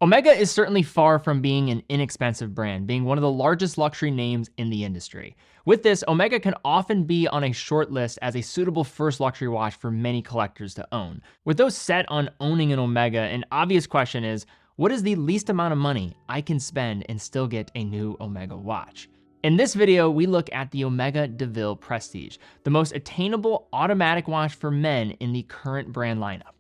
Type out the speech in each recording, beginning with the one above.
Omega is certainly far from being an inexpensive brand, being one of the largest luxury names in the industry. With this, Omega can often be on a short list as a suitable first luxury watch for many collectors to own. With those set on owning an Omega, an obvious question is, what is the least amount of money I can spend and still get a new Omega watch? In this video, we look at the Omega de Ville Prestige, the most attainable automatic watch for men in the current brand lineup.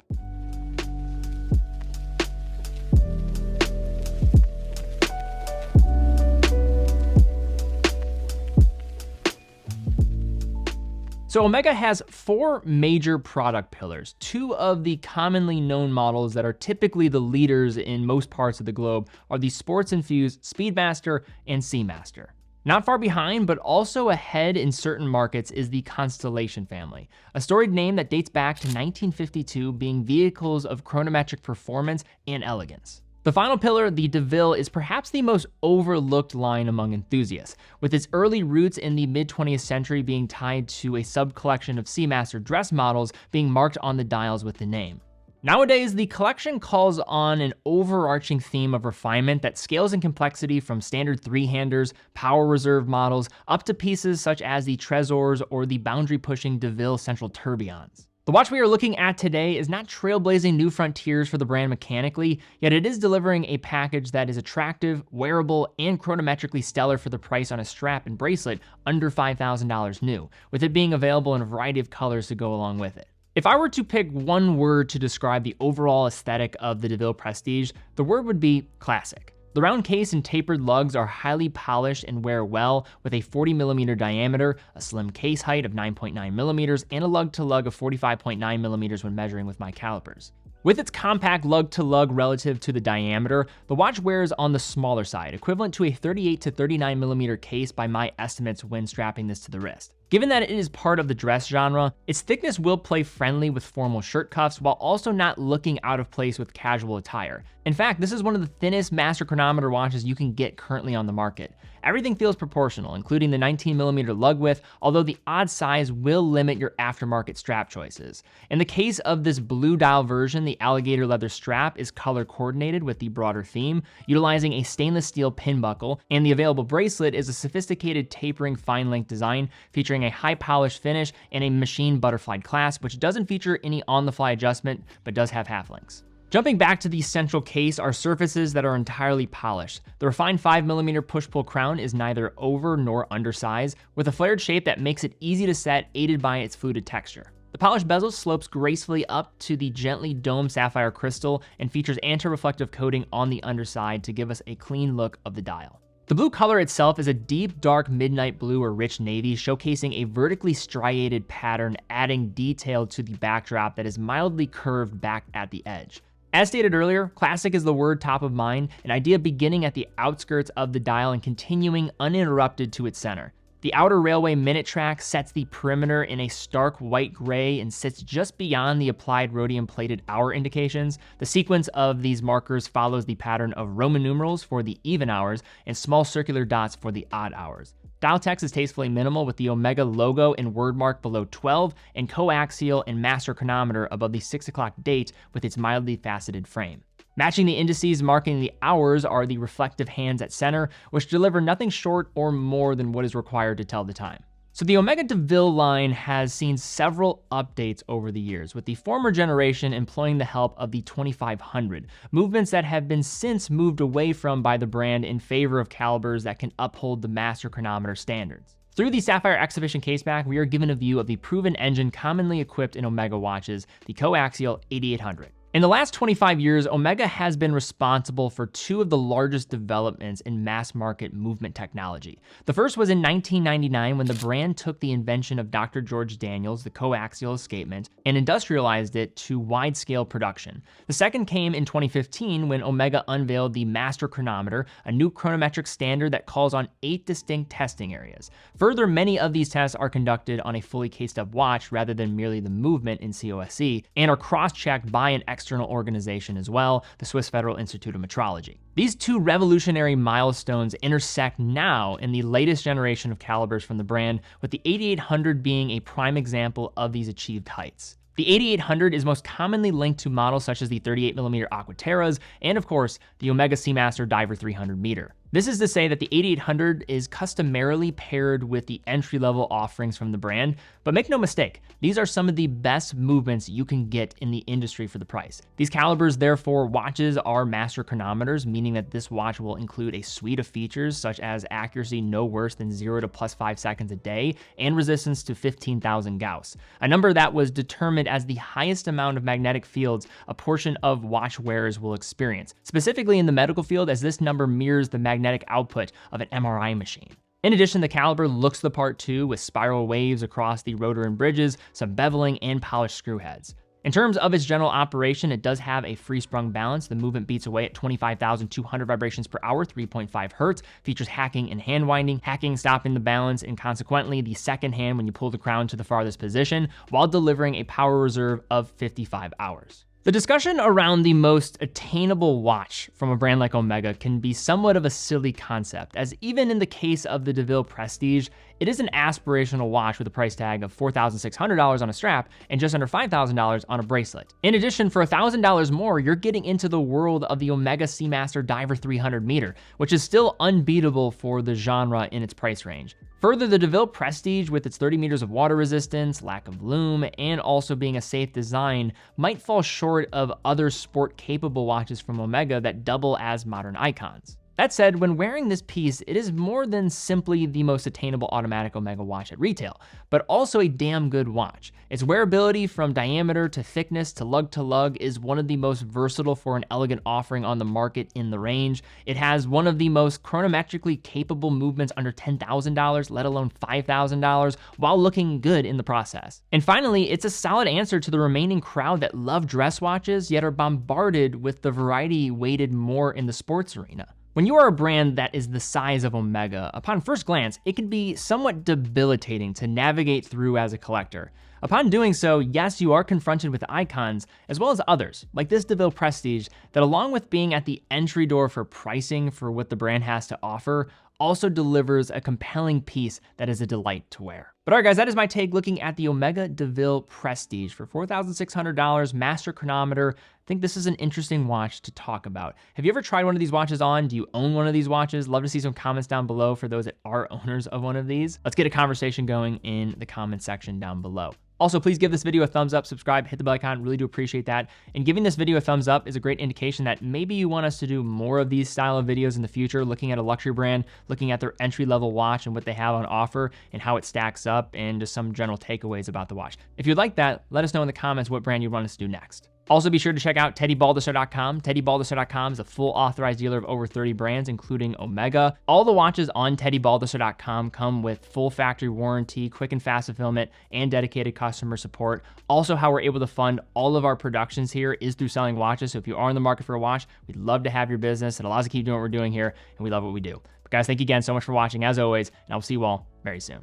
So Omega has four major product pillars. Two of the commonly known models that are typically the leaders in most parts of the globe are the sports-infused Speedmaster and Seamaster. Not far behind, but also ahead in certain markets, is the Constellation family, a storied name that dates back to 1952, being vehicles of chronometric performance and elegance. The final pillar, the de Ville, is perhaps the most overlooked line among enthusiasts, with its early roots in the mid-20th century being tied to a sub-collection of Seamaster dress models being marked on the dials with the name. Nowadays, the collection calls on an overarching theme of refinement that scales in complexity from standard three-handers, power reserve models, up to pieces such as the Trésors or the boundary-pushing de Ville central tourbillons. The watch we are looking at today is not trailblazing new frontiers for the brand mechanically, yet it is delivering a package that is attractive, wearable, and chronometrically stellar for the price on a strap and bracelet under $5,000 new, with it being available in a variety of colors to go along with it. If I were to pick one word to describe the overall aesthetic of the de Ville Prestige, the word would be classic. The round case and tapered lugs are highly polished and wear well, with a 40mm diameter, a slim case height of 9.9mm, and a lug-to-lug of 45.9mm when measuring with my calipers. With its compact lug-to-lug relative to the diameter, the watch wears on the smaller side, equivalent to a 38 to 39mm case by my estimates when strapping this to the wrist. Given that it is part of the dress genre, its thickness will play friendly with formal shirt cuffs while also not looking out of place with casual attire. In fact, this is one of the thinnest Master Chronometer watches you can get currently on the market. Everything feels proportional, including the 19mm lug width, although the odd size will limit your aftermarket strap choices. In the case of this blue dial version, the alligator leather strap is color coordinated with the broader theme, utilizing a stainless steel pin buckle, and the available bracelet is a sophisticated tapering fine length design featuring a high polished finish and a machine butterflied clasp, which doesn't feature any on-the-fly adjustment, but does have half links. Jumping back to the central case are surfaces that are entirely polished. The refined 5mm push-pull crown is neither over nor undersized, with a flared shape that makes it easy to set, aided by its fluted texture. The polished bezel slopes gracefully up to the gently domed sapphire crystal and features anti-reflective coating on the underside to give us a clean look of the dial. The blue color itself is a deep, dark midnight blue or rich navy, showcasing a vertically striated pattern, adding detail to the backdrop that is mildly curved back at the edge. As stated earlier, classic is the word top of mind, an idea beginning at the outskirts of the dial and continuing uninterrupted to its center. The outer railway minute track sets the perimeter in a stark white gray and sits just beyond the applied rhodium-plated hour indications. The sequence of these markers follows the pattern of Roman numerals for the even hours and small circular dots for the odd hours. Dial text is tastefully minimal, with the Omega logo and word mark below 12 and coaxial and master chronometer above the 6 o'clock date with its mildly faceted frame. Matching the indices marking the hours are the reflective hands at center, which deliver nothing short or more than what is required to tell the time. So the Omega de Ville line has seen several updates over the years, with the former generation employing the help of the 2500, movements that have been since moved away from by the brand in favor of calibers that can uphold the Master Chronometer standards. Through the Sapphire Exhibition caseback, we are given a view of the proven engine commonly equipped in Omega watches, the coaxial 8800. In the last 25 years, Omega has been responsible for two of the largest developments in mass market movement technology. The first was in 1999 when the brand took the invention of Dr. George Daniels, the coaxial escapement, and industrialized it to wide-scale production. The second came in 2015 when Omega unveiled the Master Chronometer, a new chronometric standard that calls on 8 distinct testing areas. Further, many of these tests are conducted on a fully cased-up watch rather than merely the movement in COSC, and are cross-checked by an external organization as well, the Swiss Federal Institute of Metrology. These two revolutionary milestones intersect now in the latest generation of calibers from the brand, with the 8800 being a prime example of these achieved heights. The 8800 is most commonly linked to models such as the 38mm Aquaterras and, of course, the Omega Seamaster Diver 300 meter. This is to say that the 8800 is customarily paired with the entry-level offerings from the brand, but make no mistake, these are some of the best movements you can get in the industry for the price. These calibers, therefore, watches are master chronometers, meaning that this watch will include a suite of features such as accuracy no worse than 0 to +5 seconds a day and resistance to 15,000 Gauss, a number that was determined as the highest amount of magnetic fields a portion of watch wearers will experience, specifically in the medical field, as this number mirrors the magnetic output of an MRI machine. In addition, the caliber looks the part too, with spiral waves across the rotor and bridges, some beveling, and polished screw heads. In terms of its general operation, it does have a free-sprung balance. The movement beats away at 25,200 vibrations per hour, 3.5 hertz, features hacking and hand winding, hacking stopping the balance, and consequently the second hand when you pull the crown to the farthest position, while delivering a power reserve of 55 hours. The discussion around the most attainable watch from a brand like Omega can be somewhat of a silly concept, as even in the case of the Ville Prestige, it is an aspirational watch with a price tag of $4,600 on a strap and just under $5,000 on a bracelet. In addition, for $1,000 more, you're getting into the world of the Omega Seamaster Diver 300 meter, which is still unbeatable for the genre in its price range. Further, the Ville Prestige, with its 30 meters of water resistance, lack of lume, and also being a safe design, might fall short of other sport-capable watches from Omega that double as modern icons. That said, when wearing this piece, it is more than simply the most attainable automatic Omega watch at retail, but also a damn good watch. Its wearability from diameter to thickness to lug is one of the most versatile for an elegant offering on the market in the range. It has one of the most chronometrically capable movements under $10,000, let alone $5,000, while looking good in the process. And finally, it's a solid answer to the remaining crowd that love dress watches, yet are bombarded with the variety weighted more in the sports arena. When you are a brand that is the size of Omega, upon first glance, it can be somewhat debilitating to navigate through as a collector. Upon doing so, yes, you are confronted with icons, as well as others, like this Ville Prestige, that along with being at the entry door for pricing for what the brand has to offer, also delivers a compelling piece that is a delight to wear. But all right, guys, that is my take looking at the Omega Ville Prestige for $4,600 Master Chronometer. I think this is an interesting watch to talk about. Have you ever tried one of these watches on? Do you own one of these watches? Love to see some comments down below for those that are owners of one of these. Let's get a conversation going in the comment section down below. Also, please give this video a thumbs up, subscribe, hit the bell icon, really do appreciate that. And giving this video a thumbs up is a great indication that maybe you want us to do more of these style of videos in the future, looking at a luxury brand, looking at their entry-level watch and what they have on offer and how it stacks up, and just some general takeaways about the watch. If you'd like that, let us know in the comments what brand you'd want us to do next. Also, be sure to check out TeddyBaldisser.com. TeddyBaldisser.com is a full authorized dealer of over 30 brands, including Omega. All the watches on TeddyBaldisser.com come with full factory warranty, quick and fast fulfillment, and dedicated customer support. Also, how we're able to fund all of our productions here is through selling watches. So if you are in the market for a watch, we'd love to have your business. It allows us to keep doing what we're doing here, and we love what we do. But guys, thank you again so much for watching, as always, and I'll see you all very soon.